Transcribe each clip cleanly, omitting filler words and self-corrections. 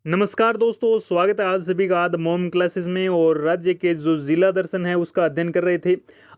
नमस्कार दोस्तों, स्वागत है आप सभी का आज मोम क्लासेस में। और राज्य के जो जिला दर्शन है उसका अध्ययन कर रहे थे।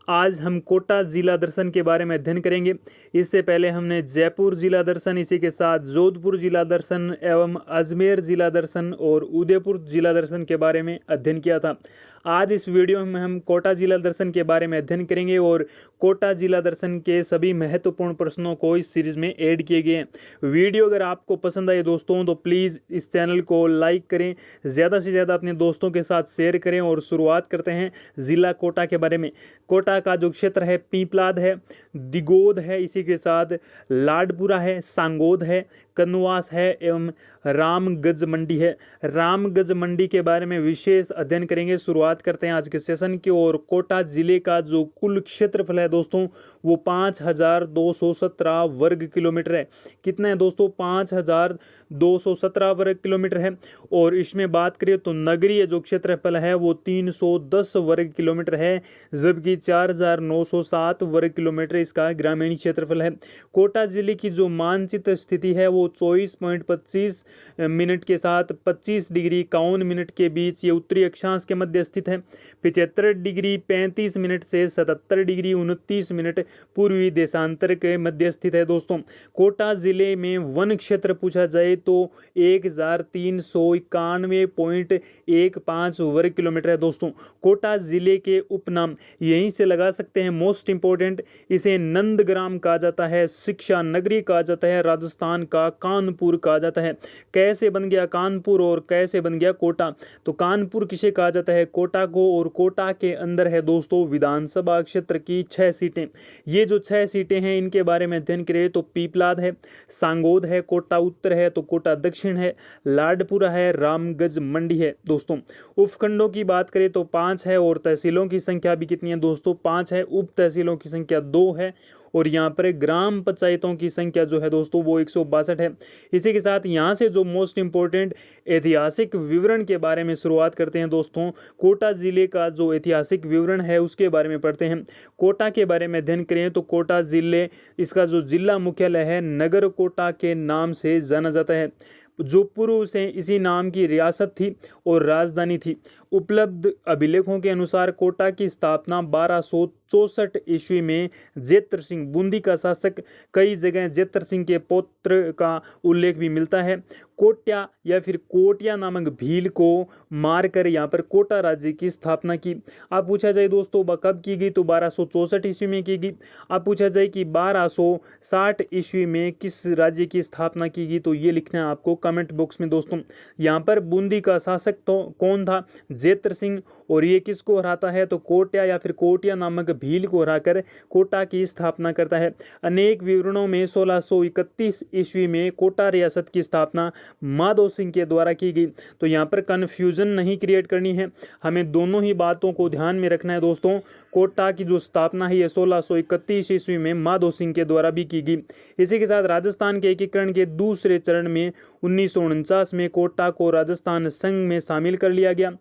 आज हम कोटा जिला दर्शन के बारे में अध्ययन करेंगे। इससे पहले हमने जयपुर जिला दर्शन, इसी के साथ जोधपुर जिला दर्शन एवं अजमेर जिला दर्शन और उदयपुर जिला दर्शन के बारे में अध्ययन किया था। आज इस वीडियो में हम कोटा जिला दर्शन के बारे में अध्ययन करेंगे और कोटा जिला दर्शन के सभी महत्वपूर्ण प्रश्नों को इस सीरीज में ऐड किए गए हैं। वीडियो अगर आपको पसंद आए दोस्तों तो प्लीज़ इस चैनल को लाइक करें, ज़्यादा से ज़्यादा अपने दोस्तों के साथ शेयर करें। और शुरुआत करते हैं ज़िला कोटा के बारे में। कोटा का जो क्षेत्र है पीपलाद है, दिगोद है, इसी के साथ लाडपुरा है, सांगोद है, कनवास है एवं रामगज मंडी है। रामगज मंडी के बारे में विशेष अध्ययन करेंगे। शुरुआत करते हैं आज के सेशन की। और कोटा जिले का जो कुल क्षेत्रफल है दोस्तों वो 5217 वर्ग किलोमीटर है। कितना है दोस्तों? 5217 वर्ग किलोमीटर है। और इसमें बात करें तो नगरीय जो क्षेत्रफल है वो 310 वर्ग किलोमीटर है, जबकि 4907 वर्ग किलोमीटर इसका ग्रामीण क्षेत्रफल है। कोटा जिले की जो मानचित्र स्थिति है वो 24.25 मिनट के साथ 25 डिग्री 51 मिनट के बीच ये उत्तरी अक्षांश के मध्य स्थित है। 75 डिग्री 35 मिनट से 77 डिग्री 29 मिनट पूर्वी देशांतर के मध्य स्थित है। दोस्तों कोटा जिले में वन क्षेत्र पूछा जाए तो 1391.15 वर्ग किलोमीटर है। दोस्तों कोटा जिले के उपनाम यहीं से लगा सकते हैं। मोस्ट इंपोर्टेंट, इसे नंदग्राम कहा जाता है, शिक्षा नगरी कहा जाता है, राजस्थान का कानपुर कहा जाता है। कैसे बन गया कानपुर और कैसे बन गया कोटा? तो कानपुर किसे कहा जाता है? कोटा को। और कोटा के अंदर है दोस्तों विधानसभा क्षेत्र की 6 सीटें। ये जो 6 सीटें हैं इनके बारे में अध्ययन करें तो पीपलाद है, सांगोद है, कोटा उत्तर है तो कोटा दक्षिण है, लाडपुरा है, रामगज मंडी है। दोस्तों उपखंडों की बात करें तो 5 है और तहसीलों की संख्या भी कितनी है दोस्तों? 5 है। उप तहसीलों की संख्या 2 है और यहाँ पर ग्राम पंचायतों की संख्या जो है दोस्तों वो 162 है। इसी के साथ यहाँ से जो मोस्ट इंपोर्टेंट ऐतिहासिक विवरण के बारे में शुरुआत करते हैं दोस्तों। कोटा जिले का जो ऐतिहासिक विवरण है उसके बारे में पढ़ते हैं। कोटा के बारे में अध्ययन करें तो कोटा जिले, इसका जो जिला मुख्यालय है नगर कोटा के नाम से जाना जाता है, जो पूर्व से इसी नाम की रियासत थी और राजधानी थी। उपलब्ध अभिलेखों के अनुसार कोटा की स्थापना 1264 ईस्वी में जेत्र सिंह, बूंदी का शासक, कई जगह जेत्र सिंह के पौत्र का उल्लेख भी मिलता है। कोट्या या फिर कोटिया नामक भील को मारकर यहाँ पर कोटा राज्य की स्थापना की। अब पूछा जाए दोस्तों कब की गई तो 1264 ईस्वी में की गई। अब पूछा जाए कि 1260 ईस्वी में किस राज्य की स्थापना की गई तो ये लिखना है आपको कमेंट बॉक्स में दोस्तों। यहाँ पर बूंदी का शासक तो कौन था? जेत्र सिंह। और ये किसको हराता है तो कोट्या या फिर कोटिया नामक भील को हराकर कोटा की स्थापना करता है। अनेक विवरणों में 1631 ईस्वी में कोटा रियासत की स्थापना माधो सिंह के द्वारा की गई। तो यहाँ पर कन्फ्यूजन नहीं क्रिएट करनी है, हमें दोनों ही बातों को ध्यान में रखना है दोस्तों। कोटा की जो स्थापना है ये 1631 ईस्वी में माधो सिंह के द्वारा भी की गई। इसी के साथ राजस्थान के एकीकरण के दूसरे चरण में 1949 में कोटा को राजस्थान संघ में शामिल कर लिया गया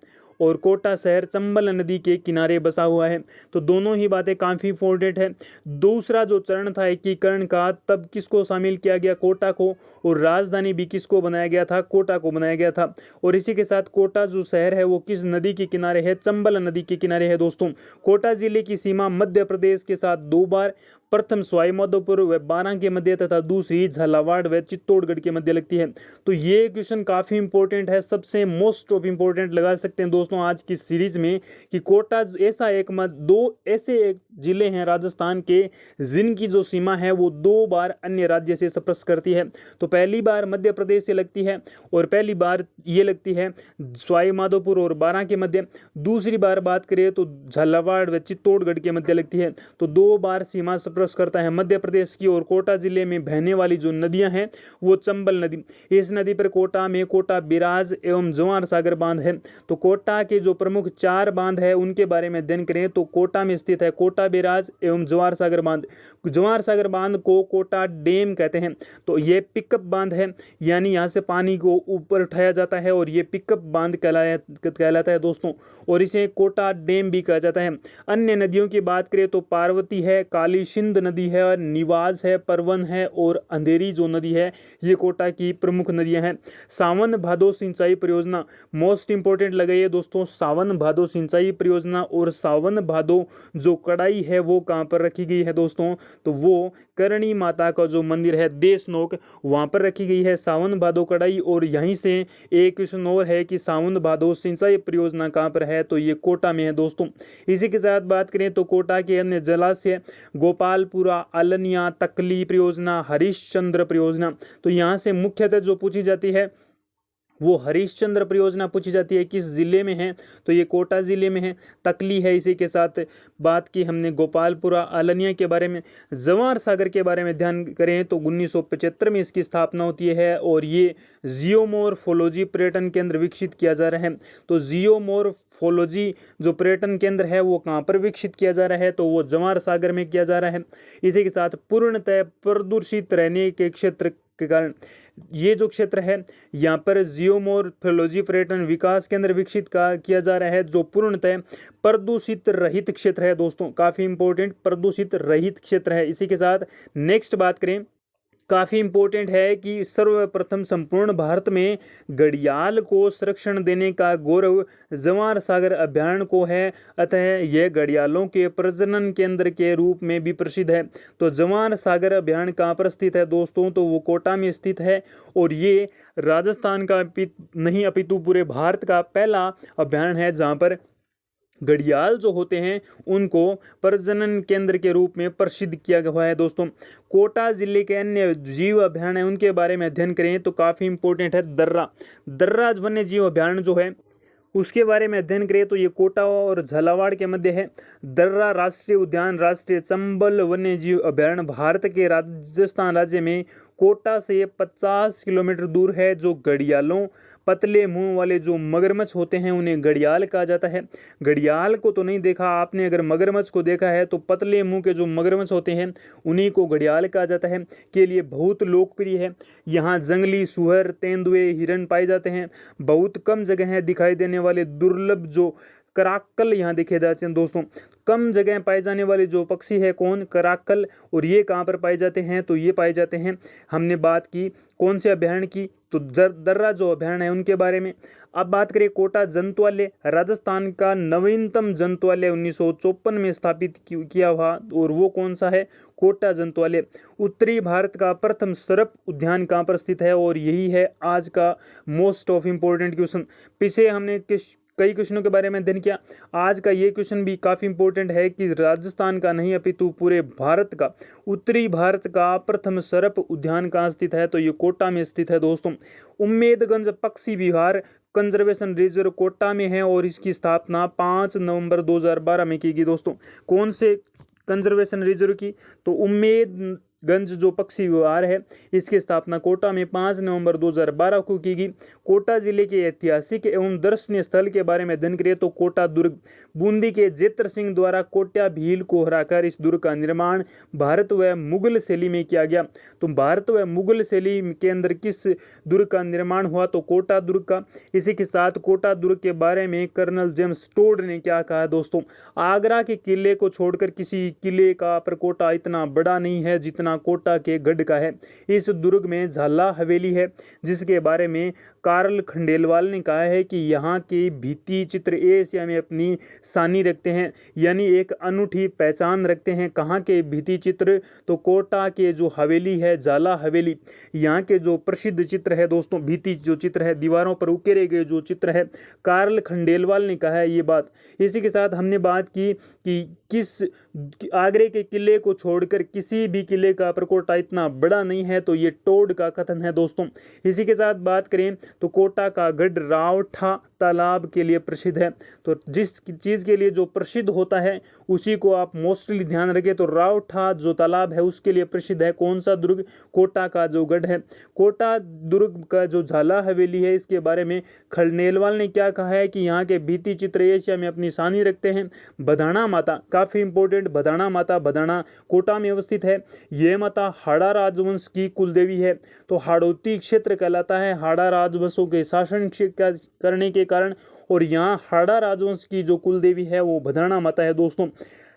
और कोटा शहर चंबल नदी के किनारे बसा हुआ है। तो दोनों ही बातें काफ़ी इंपॉर्टेंट है। दूसरा जो चरण था एकीकरण का, तब किसको शामिल किया गया? कोटा को। और राजधानी भी किसको बनाया गया था? कोटा को बनाया गया था। और इसी के साथ कोटा जो शहर है वो किस नदी के किनारे है? चंबल नदी के किनारे है। दोस्तों कोटा जिले की सीमा मध्य प्रदेश के साथ 2 बार, प्रथम सवाई माधोपुर व बारां के मध्य तथा दूसरी झालावाड़ व चित्तौड़गढ़ के मध्य लगती है। तो ये क्वेश्चन काफ़ी इंपॉर्टेंट है, सबसे मोस्ट ऑफ इंपॉर्टेंट लगा सकते हैं दोस्तों आज की सीरीज में कि कोटा ऐसा दो ऐसे जिले हैं राजस्थान के जिनकी जो सीमा है वो 2 बार अन्य राज्य से स्पर्श करती है। तो पहली बार मध्य प्रदेश से लगती है और पहली बार ये लगती है सवाई माधोपुर और बारां के मध्य। दूसरी बार बात करें तो झालावाड़ व चित्तौड़गढ़ के मध्य लगती है। तो 2 बार सीमा स्पर्श करता है मध्य प्रदेश की। और कोटा जिले में बहने वाली जो नदियां हैं वो चंबल नदी, इस नदी पर कोटा में कोटा बिराज एवं जवार सागर बांध है। तो कोटा के जो प्रमुख 4 बांध है उनके बारे में अध्ययन करें तो कोटा में स्थित है कोटा बिराज एवं जवार सागर बांध। जवार सागर बांध को कोटा डैम कहते हैं। तो ये पिकअप बांध है, यानी यहाँ से पानी को ऊपर उठाया जाता है और ये पिकअप बांध कहलाता है दोस्तों। और इसे कोटा डैम भी कहा जाता है। अन्य नदियों की बात करें तो पार्वती है, काली सिंधु सिंध नदी है, और निवाज है, परवन है और अंधेरी जो नदी है, ये कोटा की प्रमुख नदियां हैं। सावन भादो सिंचाई परियोजना मोस्ट इंपोर्टेंट लगाइए दोस्तों, सावन भादो सिंचाई परियोजना। और सावन भादो जो कड़ाई है वो कहाँ पर रखी गई है दोस्तों, तो वो करणी माता का जो मंदिर है देशनोक, वहाँ पर रखी गई है सावन भादो कड़ाई। और यहीं से एक क्वेश्चन और है कि सावन भादो सिंचाई परियोजना कहाँ पर है, तो ये कोटा में है दोस्तों। इसी के साथ बात करें तो कोटा के अन्य जलाशय गोपालपुरा, अलनिया, तकली परियोजना, हरिश्चंद्र परियोजना। तो यहाँ से मुख्यतः जो पूछी जाती है वो हरिश्चंद्र परियोजना पूछी जाती है, किस जिले में है, तो ये कोटा जिले में है। तकली है। इसी के साथ बात की हमने गोपालपुरा, अलनिया के बारे में। जवार सागर के बारे में ध्यान करें तो 1975 में इसकी स्थापना होती है, और ये जियोमोर्फोलॉजी पर्यटन केंद्र विकसित किया जा रहा है। तो जियोमोर्फोलॉजी जो पर्यटन केंद्र है वो कहाँ पर विकसित किया जा रहा है, तो वो जवार सागर में किया जा रहा है। इसी के साथ पूर्णतः प्रदूषित रहने के क्षेत्र के कारण ये जो क्षेत्र है यहाँ पर जियोमोर्फोलॉजी पर्यटन विकास केंद्र विकसित किया जा रहा है, जो पूर्णतः प्रदूषित रहित क्षेत्र है दोस्तों। काफी इंपॉर्टेंट प्रदूषित रहित क्षेत्र है। इसी के साथ नेक्स्ट बात करें, काफ़ी इम्पोर्टेंट है कि सर्वप्रथम संपूर्ण भारत में घड़ियाल को संरक्षण देने का गौरव जवार सागर अभयारण्य को है, अतः यह घड़ियालों के प्रजनन केंद्र के रूप में भी प्रसिद्ध है। तो जवार सागर अभयारण्य कहाँ पर स्थित है दोस्तों, तो वो कोटा में स्थित है, और ये राजस्थान का नहीं अपितु पूरे भारत का पहला अभयारण्य है जहाँ पर घड़ियाल जो होते हैं उनको प्रजनन केंद्र के रूप में प्रसिद्ध किया हुआ है दोस्तों। कोटा जिले के अन्य जीव अभयारण्य उनके बारे में अध्ययन करें तो काफ़ी इंपॉर्टेंट है दर्रा वन्य जीव अभयारण्य जो है उसके बारे में अध्ययन करें तो ये कोटा और झालावाड़ के मध्य है। दर्रा राष्ट्रीय उद्यान राष्ट्रीय चंबल वन्य जीव अभयारण्य भारत के राजस्थान राज्य में कोटा से 50 किलोमीटर दूर है। जो घड़ियालों पतले मुंह वाले जो मगरमच्छ होते हैं उन्हें घड़ियाल कहा जाता है। घड़ियाल को तो नहीं देखा आपने, अगर मगरमच्छ को देखा है तो पतले मुंह के जो मगरमच्छ होते हैं उन्हीं को घड़ियाल कहा जाता है। के लिए बहुत लोकप्रिय है। यहाँ जंगली सुअर, तेंदुए, हिरन पाए जाते हैं। बहुत कम जगह है दिखाई देने वाले दुर्लभ जो कराकल यहाँ देखे जाते हैं दोस्तों। कम जगह पाए जाने वाले जो पक्षी है कौन, कराकल। और ये कहाँ पर पाए जाते हैं, तो ये पाए जाते हैं, हमने बात की कौन से अभयारण्य की, तो दर्रा जो अभयारण्य है उनके बारे में। अब बात करें कोटा जंतुआलय, राजस्थान का नवीनतम जंतुआलय 1954 में स्थापित किया हुआ, और वो कौन सा है, कोटा जंतुआलय। उत्तरी भारत का प्रथम सर्प उद्यान कहाँ पर स्थित है, और यही है आज का मोस्ट ऑफ इम्पोर्टेंट क्वेश्चन। पीछे हमने कई क्वेश्चनों के बारे में अध्ययन किया, आज का ये क्वेश्चन भी काफ़ी इंपॉर्टेंट है कि राजस्थान का नहीं अपितु पूरे भारत का उत्तरी भारत का प्रथम सर्प उद्यान कहाँ स्थित है, तो ये कोटा में स्थित है दोस्तों। उम्मेदगंज पक्षी विहार कंजर्वेशन रिजर्व कोटा में है, और इसकी स्थापना 5 नवंबर 2012 में की गई दोस्तों। कौन से कंजर्वेशन रिजर्व की, तो उम्मेदगंज जो पक्षी विहार है इसकी स्थापना कोटा में 5 नवंबर 2012 को की गई। कोटा जिले के ऐतिहासिक एवं दर्शनीय स्थल के बारे में अध्ययन करें तो कोटा दुर्ग, बूंदी के जेतर सिंह द्वारा कोट्या भील को हराकर इस दुर्ग का निर्माण भारत व मुगल शैली में किया गया। तो भारत व मुगल शैली के अंदर किस दुर्ग का निर्माण हुआ, तो कोटा दुर्ग का। इसी के साथ कोटा दुर्ग के बारे में कर्नल जेम्स टोड ने क्या कहा दोस्तों, आगरा के किले को छोड़कर किसी किले का प्रकोटा इतना बड़ा नहीं है जितना कोटा के गढ़ का है। इस दुर्ग में झाला हवेली है जिसके बारे में कार्ल खंडेलवाल ने कहा है कि यहाँ के भित्ति चित्र एशिया में अपनी सानी रखते हैं, यानी एक अनूठी पहचान रखते हैं। कहाँ के भित्ति चित्र, तो कोटा के जो हवेली है झाला हवेली, यहाँ के जो प्रसिद्ध चित्र है दोस्तों, भित्ति जो चित्र है दीवारों पर उकेरे गए जो चित्र है, कार्ल खंडेलवाल ने कहा है ये बात। इसी के साथ हमने बात की कि किस आगरे के किले को छोड़कर किसी भी किले का प्रकोटा इतना बड़ा नहीं है, तो ये टोड का कथन है दोस्तों। इसी के साथ बात करें तो कोटा का गढ़ रावठा तालाब के लिए प्रसिद्ध है। तो जिस चीज़ के लिए जो प्रसिद्ध होता है उसी को आप मोस्टली ध्यान रखें, तो रावठा जो तालाब है उसके लिए प्रसिद्ध है कौन सा दुर्ग, कोटा का जो गढ़ है। कोटा दुर्ग का जो झाला हवेली है इसके बारे में खंडेलवाल ने क्या कहा है कि यहाँ के भित्ति चित्र एशिया में अपनी सानी रखते हैं। बधाना माता काफ़ी इंपॉर्टेंट, बधाना माता, बधाना कोटा में अवस्थित है। यह माता हाड़ा राजवंश की कुलदेवी है। तो हाड़ौती क्षेत्र कहलाता है हाड़ा राजवंशों के शासन करने के कारण, और यहाँ हाड़ा राजवंश की जो कुलदेवी है वो बधाना माता है दोस्तों।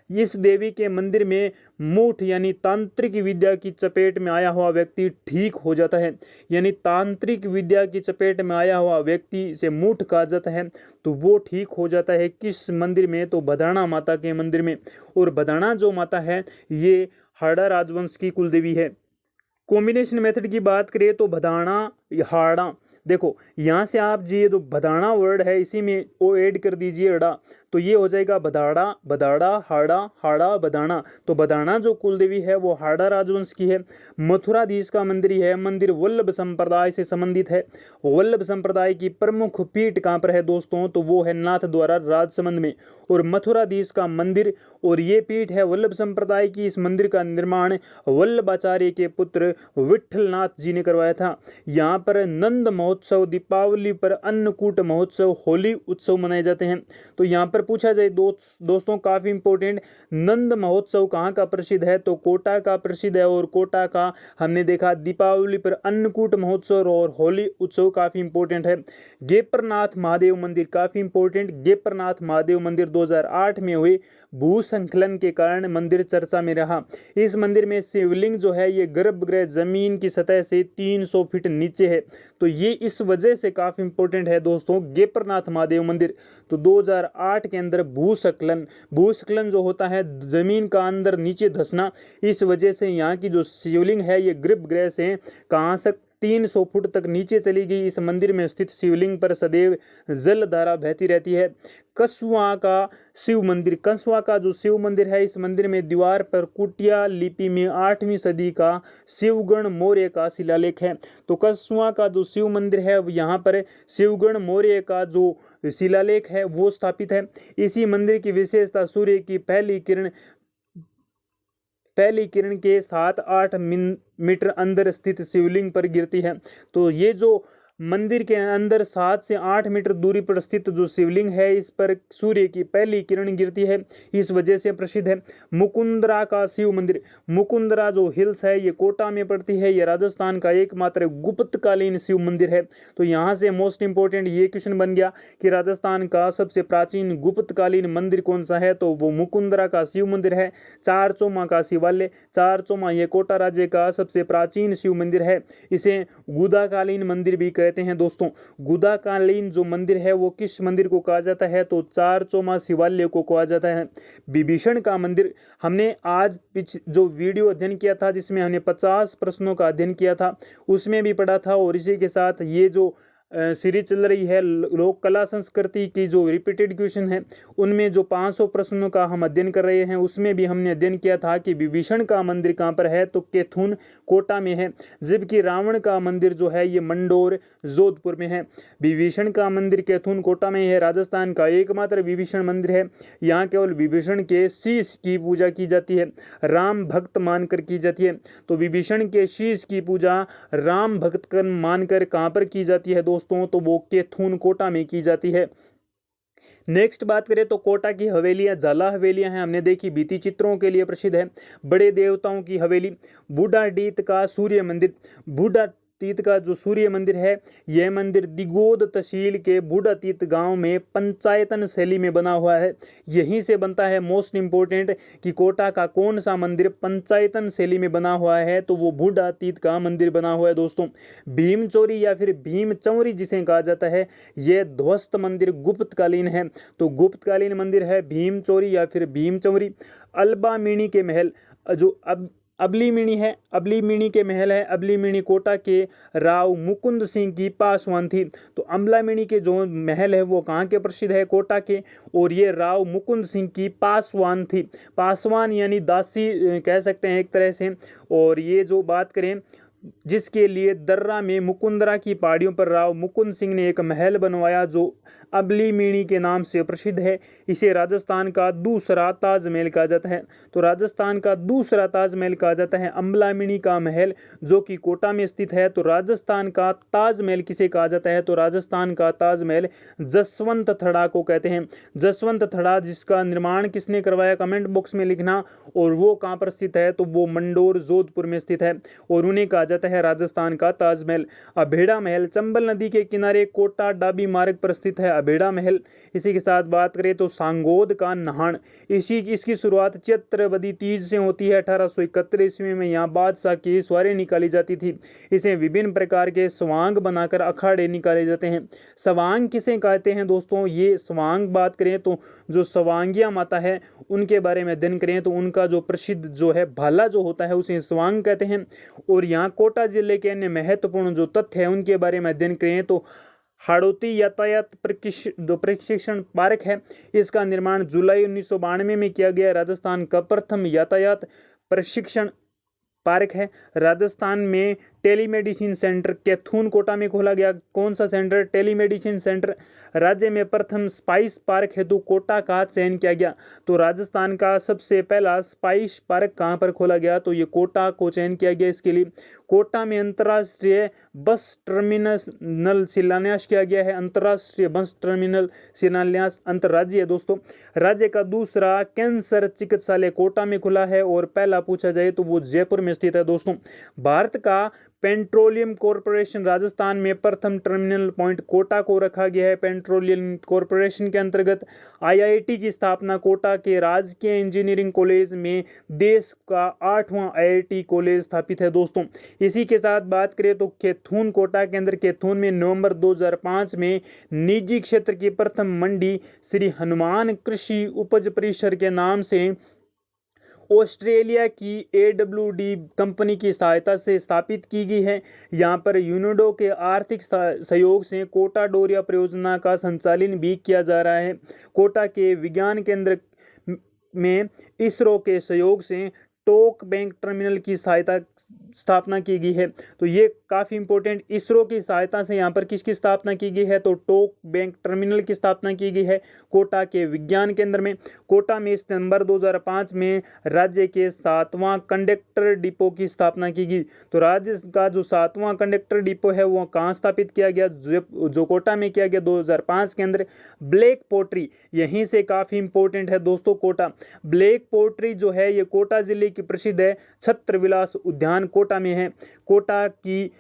इस देवी के मंदिर में मूठ यानी तांत्रिक विद्या की चपेट में आया हुआ व्यक्ति ठीक हो जाता है। यानी तांत्रिक विद्या की चपेट में आया हुआ व्यक्ति से मूठ कहा जाता है, तो वो ठीक हो जाता है किस मंदिर में, तो बदाणा माता के मंदिर में। और बदाणा जो माता है ये हाड़ा राजवंश की कुलदेवी है। कॉम्बिनेशन मेथड की बात करें तो बदाणा हाड़ा, देखो यहाँ से आप जी ये जो बदाणा वर्ड है इसी में ओ ऐड कर दीजिए अड़ा, तो ये हो जाएगा बदाड़ा बदाड़ा हाड़ा हाड़ा बदाणा। तो बदाणा जो कुलदेवी है वो हाड़ा राजवंश की है। मथुराधीश का मंदिर है, मंदिर वल्लभ संप्रदाय से संबंधित है। वल्लभ संप्रदाय की प्रमुख पीठ कहाँ पर है दोस्तों, तो वो है नाथ द्वारा राजसमंद में। और मथुराधीश का मंदिर और ये पीठ है वल्लभ संप्रदाय की। इस मंदिर का निर्माण वल्लभाचार्य के पुत्र विठलनाथ जी ने करवाया था। यहाँ पर नंद महोत्सव, दीपावली पर अन्नकूट महोत्सव, होली उत्सव मनाए जाते हैं। तो यहाँ पर पूछा जाए दोस्तों काफी इंपॉर्टेंट, नंद महोत्सव कहाँ का प्रसिद्ध है, तो कोटा का प्रसिद्ध है। और कोटा का हमने देखा दीपावली पर अन्नकूट महोत्सव और होली उत्सव काफी इंपॉर्टेंट है। गेपरनाथ महादेव मंदिर काफी इंपॉर्टेंट, गेपरनाथ महादेव मंदिर 2008 में हुए भूस्खलन के कारण मंदिर चर्चा में रहा। इस मंदिर में शिवलिंग जो है ये गर्भगृह जमीन की सतह से 300 फीट नीचे है, तो ये इस वजह से काफी इंपॉर्टेंट है दोस्तों गेपरनाथ महादेव मंदिर। तो 2008 के अंदर भूस्खलन जो होता है जमीन का अंदर नीचे धंसना, इस वजह से यहाँ की जो शिवलिंग है ये गर्भगृह से कहाँ से 300 फुट तक नीचे चली गई। इस मंदिर में स्थित शिवलिंग पर सदैव जल धारा बहती रहती है। कसवा का शिव मंदिर, कसवा का जो शिव मंदिर है इस मंदिर में दीवार पर कुटिया लिपि में 8वीं सदी का शिवगण मौर्य का शिलालेख है। तो कसवा का जो शिव मंदिर है यहाँ पर शिवगण मौर्य का जो शिलालेख है वो स्थापित है। इसी मंदिर की विशेषता सूर्य की पहली किरण के 7-8 मीटर अंदर स्थित शिवलिंग पर गिरती है। तो ये जो मंदिर के अंदर 7 से 8 मीटर दूरी पर स्थित जो शिवलिंग है इस पर सूर्य की पहली किरण गिरती है, इस वजह से प्रसिद्ध है। मुकुंदरा का शिव मंदिर, मुकुंदरा जो हिल्स है ये कोटा में पड़ती है। ये राजस्थान का एकमात्र गुप्तकालीन शिव मंदिर है। तो यहाँ से मोस्ट इंपोर्टेंट ये क्वेश्चन बन गया कि राजस्थान का सबसे प्राचीन गुप्तकालीन मंदिर कौन सा है, तो वो मुकुंदरा का शिव मंदिर है। चारचोमा का शिवालय, चारचोमा ये कोटा राज्य का सबसे प्राचीन शिव मंदिर है। इसे गुदाकालीन मंदिर भी कहते हैं दोस्तों। गुदाकालीन जो मंदिर है वो किस मंदिर को कहा जाता है, तो चारचोमा शिवालय को कहा जाता है। विभीषण का मंदिर, हमने आज जो वीडियो अध्ययन किया था जिसमें हमने 50 प्रश्नों का अध्ययन किया था उसमें भी पढ़ा था। और इसी के साथ ये जो सीरीज चल रही है लोक कला संस्कृति की जो रिपीटेड क्वेश्चन है उनमें जो 500 प्रश्नों का हम अध्ययन कर रहे हैं उसमें भी हमने अध्ययन किया था कि विभीषण का मंदिर कहाँ पर है, तो कैथून कोटा में है। जबकि रावण का मंदिर जो है ये मंडोर जोधपुर में है। विभीषण का मंदिर कैथून कोटा में है। राजस्थान का एकमात्र विभीषण मंदिर है। यहाँ केवल विभीषण के शीश की पूजा की जाती है, राम भक्त मानकर की जाती है। तो विभीषण के शीश की पूजा राम भक्त मानकर कहाँ पर की जाती है दोस्तों, तो वो कैथून कोटा में की जाती है। नेक्स्ट बात करें तो कोटा की हवेलियां जाला हवेलियां हैं, हमने देखी भित्ति चित्रों के लिए प्रसिद्ध है। बड़े देवताओं की हवेली, बूढ़ाडीत का सूर्य मंदिर, बूढ़ातीत का जो सूर्य मंदिर है यह मंदिर दिगोद तहसील के बूढ़ातीत गांव में पंचायतन शैली में बना हुआ है। यहीं से बनता है मोस्ट इंपोर्टेंट कि कोटा का कौन सा मंदिर पंचायतन शैली में बना हुआ है, तो वो बूढ़ातीत का मंदिर बना हुआ है दोस्तों। भीमचौरी या फिर भीमचौरी जिसे कहा जाता है यह ध्वस्त मंदिर गुप्तकालीन है। तो गुप्तकालीन मंदिर है भीमचौरी या फिर भीमचौरी। अल्बामिणी के महल जो अबलीमिणी है, अबलीमिणी के महल है। अबलीमिणी कोटा के राव मुकुंद सिंह की पासवान थी। तो अम्लामिणी के जो महल है वो कहाँ के प्रसिद्ध है, कोटा के, और ये राव मुकुंद सिंह की पासवान थी। पासवान यानी दासी कह सकते हैं एक तरह से। और ये जो बात करें जिसके लिए दर्रा में मुकुंदरा की पहाड़ियों पर राव मुकुंद सिंह ने एक महल बनवाया जो अबलीमिणी के नाम से प्रसिद्ध है। इसे राजस्थान का दूसरा ताजमहल कहा जाता है। तो राजस्थान का दूसरा ताजमहल कहा जाता है अम्लामिणी का महल जो कि कोटा में स्थित है। तो राजस्थान का ताजमहल किसे कहा जाता है, तो राजस्थान का ताजमहल जसवंत थड़ा को कहते हैं। जसवंत थड़ा जिसका निर्माण किसने करवाया कमेंट बॉक्स में लिखना। और वो कहाँ पर स्थित है, तो वो मंडोर जोधपुर में स्थित है। और उन्हें कहा जाता है राजस्थान का ताजमहल। अभेड़ा महल चंबल नदी के किनारे कोटा डाबी मार्ग पर स्थित है अभेड़ा महल। इसी के साथ बात करें तो सांगोद का नहान, इसकी शुरुआत चैत्रवदी तीज से होती है। 1871 ईस्वी में यहाँ बादशाह की सवारी निकाली जाती थी। इसे विभिन्न प्रकार के स्वांग बनाकर अखाड़े निकाले जाते हैं। स्वांग किसे कहते हैं दोस्तों, ये स्वांग बात करें तो जो स्वांगिया माता है उनके बारे में अध्ययन करें तो उनका जो प्रसिद्ध जो है भाला जो होता है उसे स्वांग कहते हैं। और यहाँ कोटा जिले के अन्य महत्वपूर्ण जो तथ्य है उनके बारे में अध्ययन करें तो हाड़ौती यातायात प्रशिक्षण पार्क है, इसका निर्माण जुलाई 1992 में किया गया। राजस्थान का प्रथम यातायात प्रशिक्षण पार्क है। राजस्थान में टेलीमेडिसिन सेंटर कैथून कोटा में खोला गया। कौन सा सेंटर? Telemedicine centre. राज्य में प्रथम स्पाइस पार्क हेतु कोटा का चयन किया गया। तो राजस्थान का सबसे पहला स्पाइस पार्क कहाँ पर खोला गया? तो ये कोटा को चयन किया गया। इसके लिए कोटा में अंतर्राष्ट्रीय बस टर्मिनल शिलान्यास किया गया है। अंतर्राष्ट्रीय बस टर्मिनल शिलान्यास अंतर्राज्यीय है दोस्तों। राज्य का दूसरा कैंसर चिकित्सालय कोटा में खुला है और पहला पूछा जाए तो वो जयपुर में स्थित है दोस्तों। भारत का पेट्रोलियम कॉरपोरेशन राजस्थान में प्रथम टर्मिनल पॉइंट कोटा को रखा गया है। पेट्रोलियम कॉरपोरेशन के अंतर्गत आईआईटी की स्थापना कोटा के राजकीय इंजीनियरिंग कॉलेज में देश का 8वां आईआईटी कॉलेज स्थापित है दोस्तों। इसी के साथ बात करें तो कैथून कोटा के अंदर कैथून में नवंबर 2005 में निजी क्षेत्र की प्रथम मंडी श्री हनुमान कृषि उपज परिसर के नाम से ऑस्ट्रेलिया की AWD कंपनी की सहायता से स्थापित की गई है। यहाँ पर यूनिडो के आर्थिक सहयोग से कोटा डोरिया परियोजना का संचालन भी किया जा रहा है। कोटा के विज्ञान केंद्र में इसरो के सहयोग से टोक बैंक टर्मिनल की स्थापना की गई है। तो ये काफ़ी इंपॉर्टेंट, इसरो की सहायता से यहाँ पर किसकी स्थापना की गई है? तो टोक बैंक टर्मिनल की स्थापना की गई है कोटा के विज्ञान केंद्र में। कोटा में सितंबर 2005 में राज्य के 7वां कंडक्टर डिपो की स्थापना की गई। तो राज्य का जो 7वां कंडक्टर डिपो है वो कहाँ स्थापित किया गया? जो कोटा में किया गया 2005 के अंदर। ब्लैक पोट्री यहीं से काफ़ी इंपॉर्टेंट है दोस्तों। कोटा ब्लैक पोट्री जो है ये कोटा जिले प्रसिद्ध है। छत्रविलास उद्यान कोटा में है। कोटा की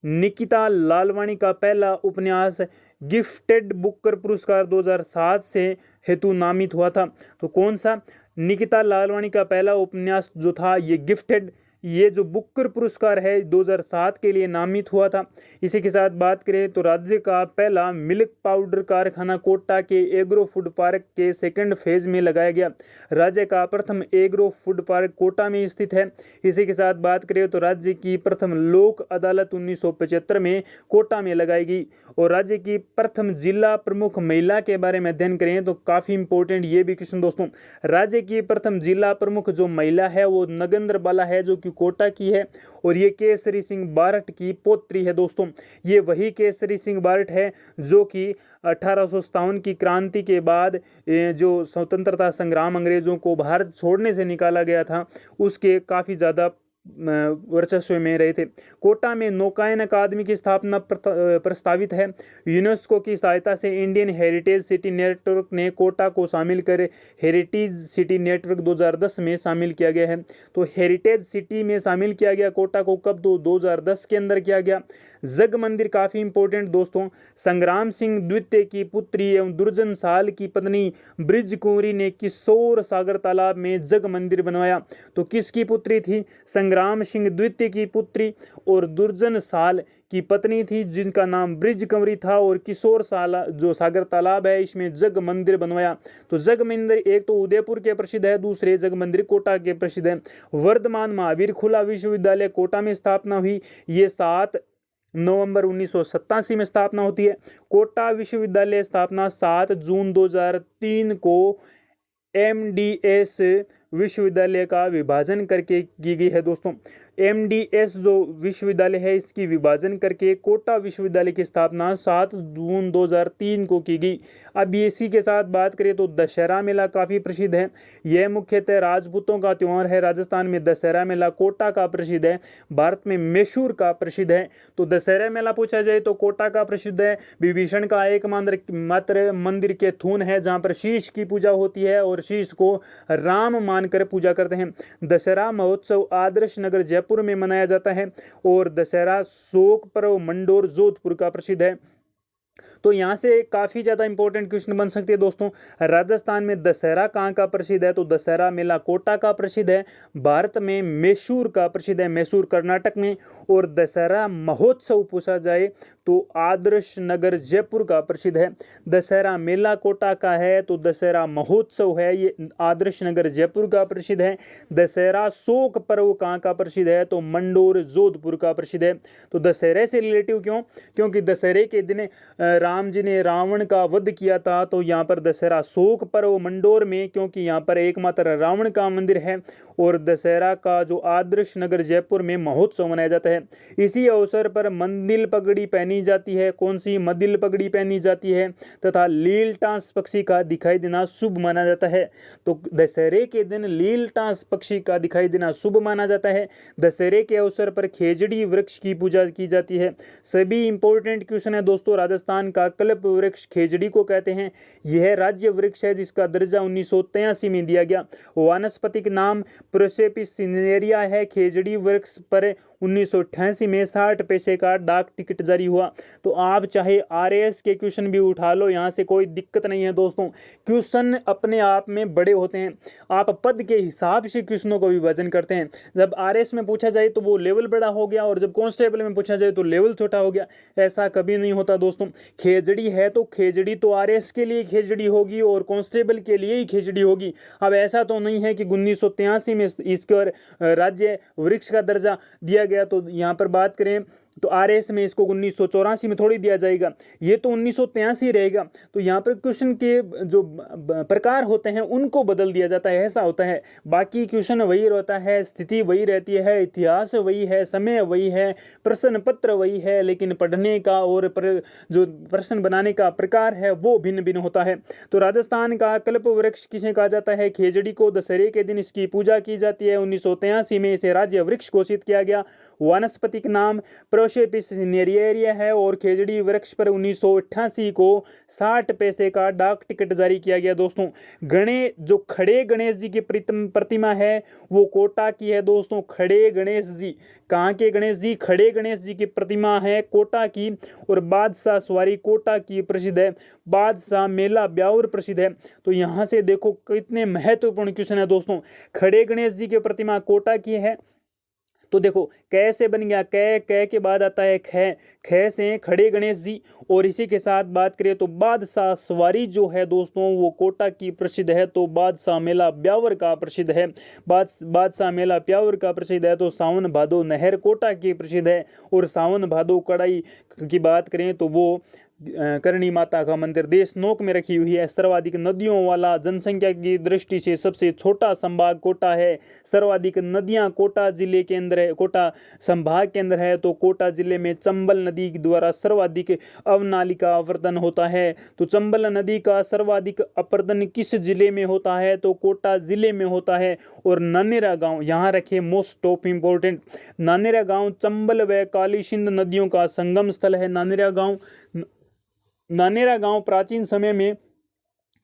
निकिता लालवाणी का पहला उपन्यास गिफ्टेड बुकर पुरस्कार 2007 से हेतु नामित हुआ था। तो कौन सा? निकिता लालवाणी का पहला उपन्यास जो था ये गिफ्टेड, ये जो बुकर पुरस्कार है 2007 के लिए नामित हुआ था। इसी के साथ बात करें तो राज्य का पहला मिल्क पाउडर कारखाना कोटा के एग्रो फूड पार्क के सेकंड फेज में लगाया गया। राज्य का प्रथम एग्रो फूड पार्क कोटा में स्थित है। इसी के साथ बात करें तो राज्य की प्रथम लोक अदालत 1975 में कोटा में लगाई गई। और राज्य की प्रथम जिला प्रमुख महिला के बारे में अध्ययन करें तो काफ़ी इंपॉर्टेंट ये भी क्वेश्चन दोस्तों। राज्य की प्रथम जिला प्रमुख जो महिला है वो नगेंद्र बाला है जो कोटा की है और ये केसरी सिंह बारट की पोत्री है दोस्तों। ये वही केसरी सिंह बारट है जो कि 1857 की क्रांति के बाद जो स्वतंत्रता संग्राम अंग्रेजों को भारत छोड़ने से निकाला गया था उसके काफ़ी ज़्यादा वर्चस्व में रहे थे। कोटा में नौकायन अकादमी की स्थापना प्रस्तावित है। यूनेस्को की सहायता से इंडियन हेरिटेज सिटी नेटवर्क ने कोटा को शामिल कर हेरिटेज सिटी नेटवर्क 2010 में शामिल किया गया है। तो हेरिटेज सिटी में शामिल किया गया कोटा को कब? 2010 के अंदर किया गया। जग मंदिर काफ़ी इंपॉर्टेंट दोस्तों। संग्राम सिंह द्वितीय की पुत्री एवं दुर्जन साल की पत्नी ब्रिज कुंवरी ने किशोर सागर तालाब में जग मंदिर बनवाया। तो किसकी पुत्री थी? संग्राम सिंह द्वितीय की पुत्री और दुर्जन साल की पत्नी थी जिनका नाम ब्रिज कंवरी था। और किशोर साल जो सागर तालाब है इसमें जग मंदिर बनवाया। तो जग मंदिर एक तो उदयपुर के प्रसिद्ध है, दूसरे जग मंदिर कोटा के प्रसिद्ध है। वर्धमान महावीर खुला विश्वविद्यालय कोटा में स्थापना हुई। ये 7 नवंबर 1987 में स्थापना होती है। कोटा विश्वविद्यालय स्थापना 7 जून 2003 को MDS विश्वविद्यालय का विभाजन करके की गई है दोस्तों। MDS जो विश्वविद्यालय है इसकी विभाजन करके कोटा विश्वविद्यालय की स्थापना 7 जून 2003 को की गई। अब इसी के साथ बात करें तो दशहरा मेला काफ़ी प्रसिद्ध है। यह मुख्यतः राजपूतों का त्यौहार है। राजस्थान में दशहरा मेला कोटा का प्रसिद्ध है, भारत में मैसूर का प्रसिद्ध है। तो दशहरा मेला पूछा जाए तो कोटा का प्रसिद्ध है। विभीषण का एक मात्र मंदिर कैथून है जहाँ पर शीश की पूजा होती है और शीश को राम मानकर पूजा करते हैं। दशहरा महोत्सव आदर्श नगर जयपुर में मनाया जाता है और दशहरा शोक पर्व मंडोर जोधपुर का प्रसिद्ध है। तो यहाँ से काफ़ी ज़्यादा इंपॉर्टेंट क्वेश्चन बन सकते हैं दोस्तों। राजस्थान में दशहरा कहाँ का प्रसिद्ध है, तो दशहरा मेला कोटा का प्रसिद्ध है। भारत में मैसूर का प्रसिद्ध है, मैसूर कर्नाटक में। और दशहरा महोत्सव पूछा जाए तो आदर्श नगर जयपुर का प्रसिद्ध है। दशहरा मेला कोटा का है तो दशहरा महोत्सव है ये आदर्श नगर जयपुर का प्रसिद्ध है। दशहरा शोक पर्व कहाँ का प्रसिद्ध है, तो मंडोर जोधपुर का प्रसिद्ध है। तो दशहरे से रिलेटिव क्यों, क्योंकि दशहरे के दिन राम जी ने रावण का वध किया था, तो यहाँ पर दशहरा शोक पर्व मंडोर में, क्योंकि यहाँ पर एकमात्र रावण का मंदिर है। और दशहरा का जो आदर्श नगर जयपुर में महोत्सव मनाया जाता है। इसी अवसर पर मंदिल पगड़ी पहनी जाती है। कौन सी मदिल पगड़ी पहनी जाती है, तथा लील टांस पक्षी का दिखाई देना शुभ माना जाता है। तो दशहरे के दिन लील टांस पक्षी का दिखाई देना शुभ माना जाता है। दशहरे के अवसर पर खेजड़ी वृक्ष की पूजा की जाती है। सभी इंपॉर्टेंट क्वेश्चन है दोस्तों। राजस्थान का कल्प वृक्ष खेजड़ी को कहते हैं। यह राज्य वृक्ष है जिसका दर्जा 1983 में दिया गया। वानस्पतिक नाम प्रोसेपिस सिनेरिया है। खेजड़ी वृक्ष पर 1988 में 60 पैसे का डाक टिकट जारी हुआ। तो आप चाहे आरएएस के क्वेश्चन भी उठा लो, यहाँ से कोई दिक्कत नहीं है दोस्तों। क्वेश्चन अपने आप में बड़े होते हैं, आप पद के हिसाब से क्वेश्चनों को विभाजन करते हैं। जब आरएएस में पूछा जाए तो वो लेवल बड़ा हो गया, और जब कांस्टेबल में पूछा जाए तो लेवल छोटा हो गया। ऐसा कभी नहीं होता दोस्तों। खेजड़ी है तो खेजड़ी तो आरएएस के लिए खेजड़ी होगी और कांस्टेबल के लिए ही खेजड़ी होगी। अब ऐसा तो नहीं है कि 1983 में इसको राज्य वृक्ष का दर्जा दिया गया। तो यहाँ पर बात करें तो आरएस में इसको 1984 में थोड़ी दिया जाएगा, ये तो 1983 रहेगा। तो यहाँ पर क्वेश्चन के जो प्रकार होते हैं उनको बदल दिया जाता है, ऐसा होता है। बाकी क्वेश्चन वही रहता है, स्थिति वही रहती है, इतिहास वही है, समय वही है, प्रश्न पत्र वही है, लेकिन पढ़ने का और जो प्रश्न बनाने का प्रकार है वो भिन्न भिन्न होता है। तो राजस्थान का कल्प वृक्ष किसे कहा जाता है, खेजड़ी को। दशहरे के दिन इसकी पूजा की जाती है। 1983 में इसे राज्य वृक्ष घोषित किया गया। वानस्पतिक नाम प्रोसेपिस सिनेरिया है और खेजड़ी वृक्ष पर 1988 को 60 पैसे का डाक टिकट जारी किया गया दोस्तों। जो खड़े गणेश जी की प्रतिमा है वो कोटा की है दोस्तों। खड़े गणेश जी, कहाँ के गणेश जी, खड़े गणेश जी की प्रतिमा है कोटा की। और बादशाह सवारी कोटा की प्रसिद्ध है। बादशाह मेला ब्यावर प्रसिद्ध है। तो यहाँ से देखो कितने महत्वपूर्ण क्वेश्चन है दोस्तों। खड़े गणेश जी की प्रतिमा कोटा की है। तो देखो कैसे बन गया, कै के बाद आता है ख से खड़े गणेश जी। और इसी के साथ बात करें तो बादशाह सवारी जो है दोस्तों वो कोटा की प्रसिद्ध है। तो बादशाह मेला ब्यावर का प्रसिद्ध है। बादशाह मेला ब्यावर का प्रसिद्ध है। तो सावन भादो नहर कोटा की प्रसिद्ध है। और सावन भादो कड़ाई की बात करें तो वो करणी माता का मंदिर देश नोक में रखी हुई है। सर्वाधिक नदियों वाला, जनसंख्या की दृष्टि से सबसे छोटा संभाग कोटा है। सर्वाधिक नदियां कोटा जिले के अंदर है, कोटा संभाग के अंदर है। तो कोटा जिले में चंबल नदी द्वारा सर्वाधिक अवनालिका अपर्दन होता है। तो चंबल नदी का सर्वाधिक अपर्दन किस जिले में होता है, तो कोटा जिले में होता है। और नानेरा गांव यहाँ रखे मोस्ट ऑफ इंपोर्टेंट, नानेरा गांव चंबल व काली सिंध नदियों का संगम स्थल है। नानेरा गांव प्राचीन समय में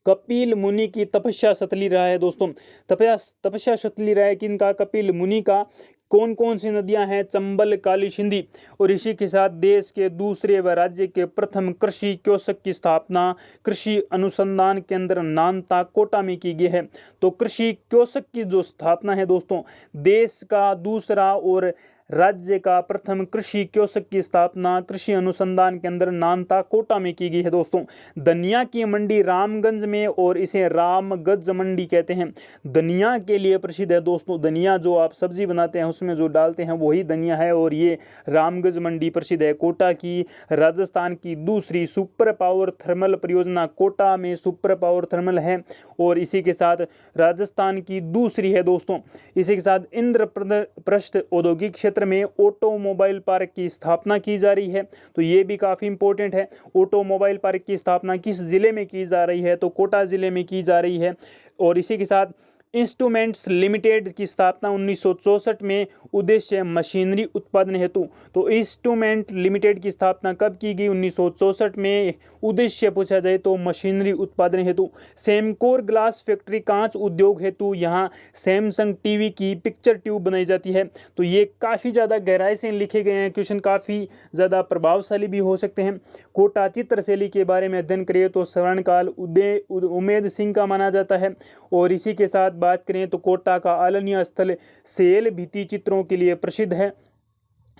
कपिल मुनि की तपस्या स्थली रहा है दोस्तों। तपस्या स्थली रहा है किनका, कपिल मुनि का। कौन कौन सी नदियां हैं, चंबल, काली सिंधी। और इसी के साथ देश के दूसरे व राज्य के प्रथम कृषि क्योसक की स्थापना कृषि अनुसंधान केंद्र नानता कोटा में की गई है। तो कृषि क्योसक की जो स्थापना है दोस्तों, देश का दूसरा और राज्य का प्रथम कृषि क्योसक की स्थापना कृषि अनुसंधान केंद्र नानता कोटा में की गई है दोस्तों। धनिया की मंडी रामगंज में, और इसे रामगंज मंडी कहते हैं। धनिया के लिए प्रसिद्ध है दोस्तों। धनिया जो आप सब्जी बनाते हैं उसमें जो डालते हैं वही धनिया है। और ये रामगंज मंडी प्रसिद्ध है कोटा की। राजस्थान की दूसरी सुपर पावर थर्मल परियोजना कोटा में सुपर पावर थर्मल है। और इसी के साथ राजस्थान की दूसरी है दोस्तों। इसी के साथ इंद्रप्रस्थ औद्योगिक क्षेत्र में ऑटोमोबाइल पार्क की स्थापना की जा रही है। तो ये भी काफी इंपॉर्टेंट है। ऑटोमोबाइल पार्क की स्थापना किस जिले में की जा रही है, तो कोटा जिले में की जा रही है। और इसी के साथ इंस्ट्रूमेंट्स लिमिटेड की स्थापना 1964 में, उद्देश्य मशीनरी उत्पादन हेतु। तो इंस्ट्रूमेंट लिमिटेड की स्थापना कब की गई? 1964 में। उद्देश्य पूछा जाए तो मशीनरी उत्पादन हेतु। सेमकोर ग्लास फैक्ट्री कांच उद्योग हेतु, यहाँ सैमसंग टीवी की पिक्चर ट्यूब बनाई जाती है। तो ये काफ़ी ज़्यादा गहराई से लिखे गए हैं, क्वेश्चन काफ़ी ज़्यादा प्रभावशाली भी हो सकते हैं। कोटा चित्रशैली के बारे में अध्ययन करें तो स्वर्णकाल उमेद सिंह का माना जाता है। और इसी के साथ बात करें तो कोटा का आलन्य स्थल सेल भित्ति चित्रों के लिए प्रसिद्ध है।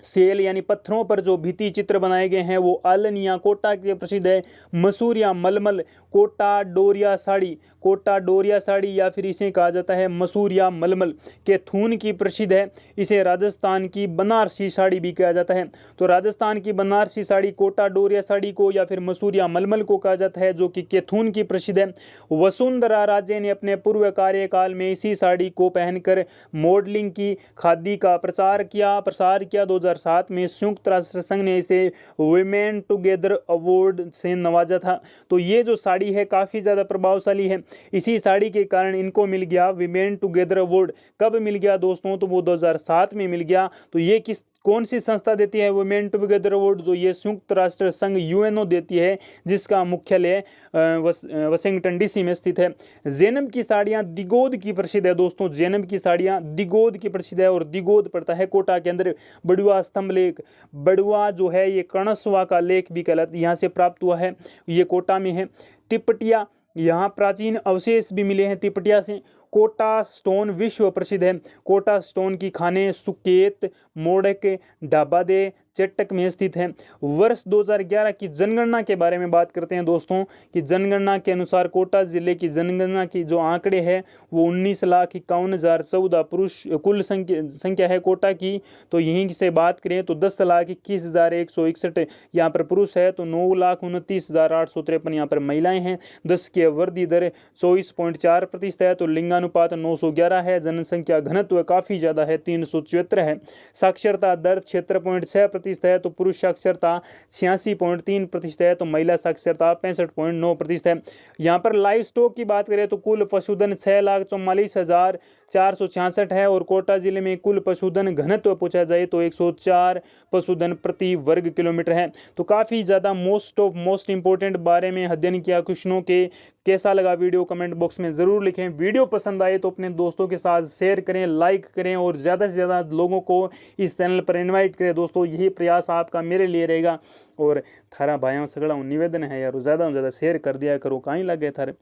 सेल यानी पत्थरों पर जो भित्ति चित्र बनाए गए हैं वो आलनिया कोटा के प्रसिद्ध है। मसूरिया मलमल कोटा डोरिया साड़ी, कोटा डोरिया साड़ी या फिर इसे कहा जाता है मसूरिया मलमल के थून की प्रसिद्ध है। इसे राजस्थान की बनारसी साड़ी भी कहा जाता है। तो राजस्थान की बनारसी साड़ी कोटा डोरिया साड़ी को या फिर मसूरिया मलमल को कहा जाता है, जो कि केथून की प्रसिद्ध है। वसुंधरा राजे ने अपने पूर्व कार्यकाल में इसी साड़ी को पहनकर मॉडलिंग की खादी का प्रसार किया। 2007 में संयुक्त राष्ट्र संघ ने इसे वुमेन टुगेदर अवार्ड से नवाजा था। तो ये जो साड़ी है काफ़ी ज़्यादा प्रभावशाली है। इसी साड़ी के कारण इनको मिल गया विमेन टुगेदर अवार्ड। कब मिल गया दोस्तों? तो वो 2007 में मिल गया। तो ये कौन सी संस्था देती है वुमेन टुगेदर अवार्ड? तो ये संयुक्त राष्ट्र संघ यूएनओ देती है, जिसका मुख्यालय वाशिंगटन डीसी में स्थित है। जैनब की साड़ियाँ दिगोद की प्रसिद्ध है दोस्तों। जैनब की साड़ियाँ दिगोद की प्रसिद्ध है और दिगोद पड़ता है कोटा के अंदर। बड़ुआ स्तंभ लेख, बड़ुआ जो है ये कर्णस्वा का लेख भी कहलाता, यहाँ से प्राप्त हुआ है, ये कोटा में है। तिपटिया, यहाँ प्राचीन अवशेष भी मिले हैं तिपटिया से। कोटा स्टोन विश्व प्रसिद्ध है। कोटा स्टोन की खाने सुकेत, मोड़क, डाबादे, चट्टक में स्थित है। वर्ष 2011 की जनगणना के बारे में बात करते हैं दोस्तों कि जनगणना के अनुसार कोटा जिले की जनगणना की जो आंकड़े हैं वो 19,51,014 पुरुष कुल संख्या है कोटा की। तो यहीं से बात करें तो 10,21,161 यहाँ पर पुरुष है, तो 9,29,853 यहाँ पर महिलाएं हैं। 10 की वृद्धि दर 24.4% है। तो लिंगानुपात 911 है। जनसंख्या घनत्व काफ़ी ज़्यादा है, 374 है। साक्षरता दर 76.6% है। तो पुरुष साक्षरता 86.3% है, तो महिला साक्षरता 65.9% है। यहाँ पर लाइव स्टॉक की बात करें तो कुल पशुधन 6,44,466 है। और कोटा जिले में कुल पशुधन घनत्व पूछा जाए तो 104 पशुधन प्रति वर्ग किलोमीटर है। तो काफ़ी ज़्यादा मोस्ट इंपोर्टेंट बारे में अध्ययन किया क्वेश्चनों के। कैसा लगा वीडियो कमेंट बॉक्स में ज़रूर लिखें। वीडियो पसंद आए तो अपने दोस्तों के साथ शेयर करें, लाइक करें और ज़्यादा से ज़्यादा लोगों को इस चैनल पर इनवाइट करें दोस्तों। यही प्रयास आपका मेरे लिए रहेगा। और थारा भाइयों सगड़ा निवेदन है यार, ज़्यादा से ज़्यादा शेयर कर दिया करो, कहीं लगे थारे।